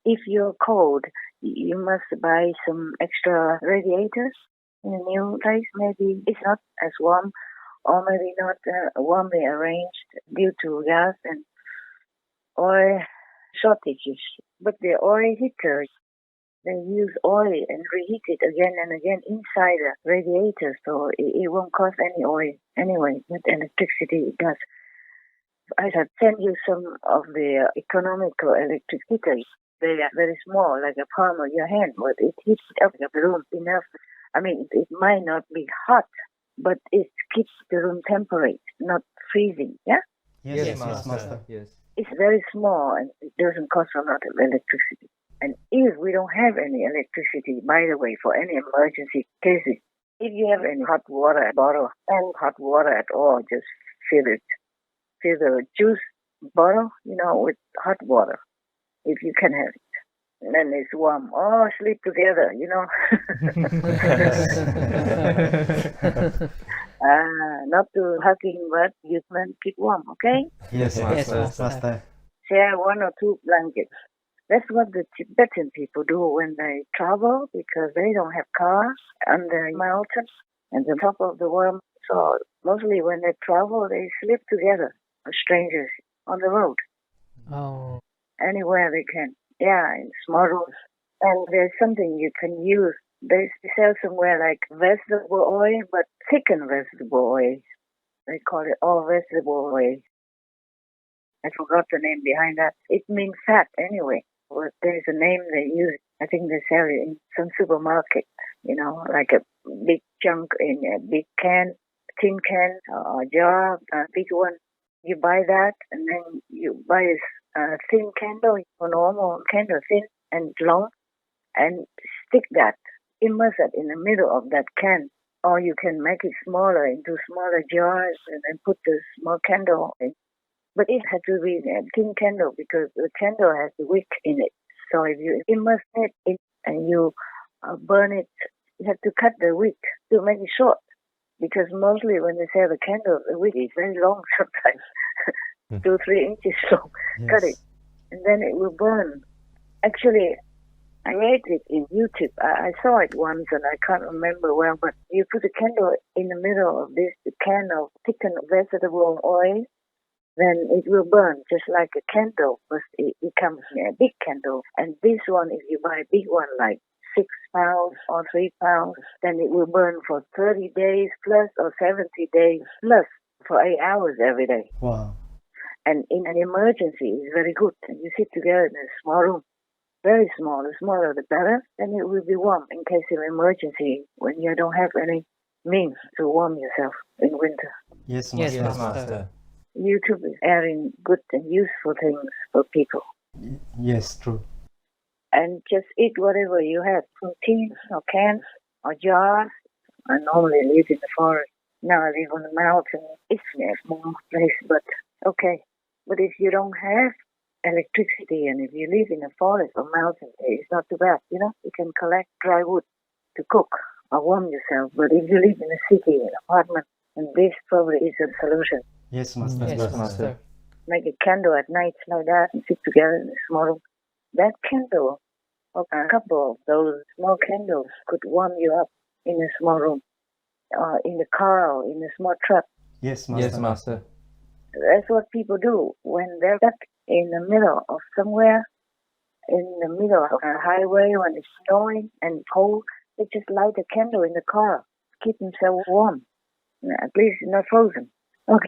if you're cold, you must buy some extra radiators in a new place. Maybe it's not as warm, or maybe not warmly arranged due to gas and oil shortages. But the oil heater, they use oil and reheat it again and again inside the radiator, so it won't cost any oil anyway. But electricity it does. I have sent you some of the economical electric heaters. They are very small, like a palm of your hand, but it heats up the room enough. I mean, it might not be hot, but it keeps the room temperate, not freezing. Yeah, Yes, master. Yes. it's very small and it doesn't cost a lot of electricity. And if we don't have any electricity, by the way, for any emergency cases, if you have any hot water bottle and hot water at all, just fill it. Fill the juice bottle, with hot water, if you can have it. And then it's warm. Oh, sleep together, not to hugging, but you can keep warm, okay? Yes, Yes, master. master. Share one or two blankets. That's what the Tibetan people do when they travel because they don't have cars on the mountains and the top of the world. So mostly when they travel, they sleep together, strangers on the road, Oh. anywhere they can. Yeah, in small rooms. And there's something you can use. They sell somewhere like vegetable oil, but thickened vegetable oil. They call it all vegetable oil. I forgot the name behind that. It means fat anyway. But there's a name they use. I think they sell it in some supermarket, like a big chunk in a big can, tin can or jar, a big one. You buy that and then you buy a thin candle, a normal candle, thin and long, and stick that, immerse it in the middle of that can. Or you can make it smaller into smaller jars and then put the small candle in. But it has to be a thin candle because the candle has the wick in it. So if you immerse it in and you burn it, you have to cut the wick to make it short. Because mostly when they sell the candle, the wick is very long sometimes, 2-3 inches long. Yes. Cut it, and then it will burn. Actually, I read it in YouTube. I saw it once and I can't remember well, but you put a candle in the middle of this can of thickened vegetable oil, then it will burn just like a candle, but it becomes a big candle. And this one, if you buy a big one like 6 pounds or 3 pounds, then it will burn for 30 days plus or 70 days plus for 8 hours every day. Wow. And in an emergency, it's very good. And you sit together in a small room, very small. The smaller the better. Then it will be warm in case of emergency when you don't have any means to warm yourself in winter. Yes, Yes, master. master. YouTube is airing good and useful things for people. Yes, true. And just eat whatever you have, from tins or cans or jars. I normally live in the forest. Now I live on the mountain. It's a small place, but okay. But if you don't have electricity and if you live in a forest or mountain, it's not too bad, You can collect dry wood to cook or warm yourself. But if you live in a city, an apartment, and this probably is a solution. Yes, master. Yes, master. Make a candle at night like that and sit together in a small room. That candle, or a couple of those small candles could warm you up in a small room, or in the car, or in a small truck. Yes, master. Yes, master. That's what people do when they're stuck in the middle of somewhere, in the middle of a highway when it's snowing and cold. They just light a candle in the car, keep themselves warm. At least not frozen.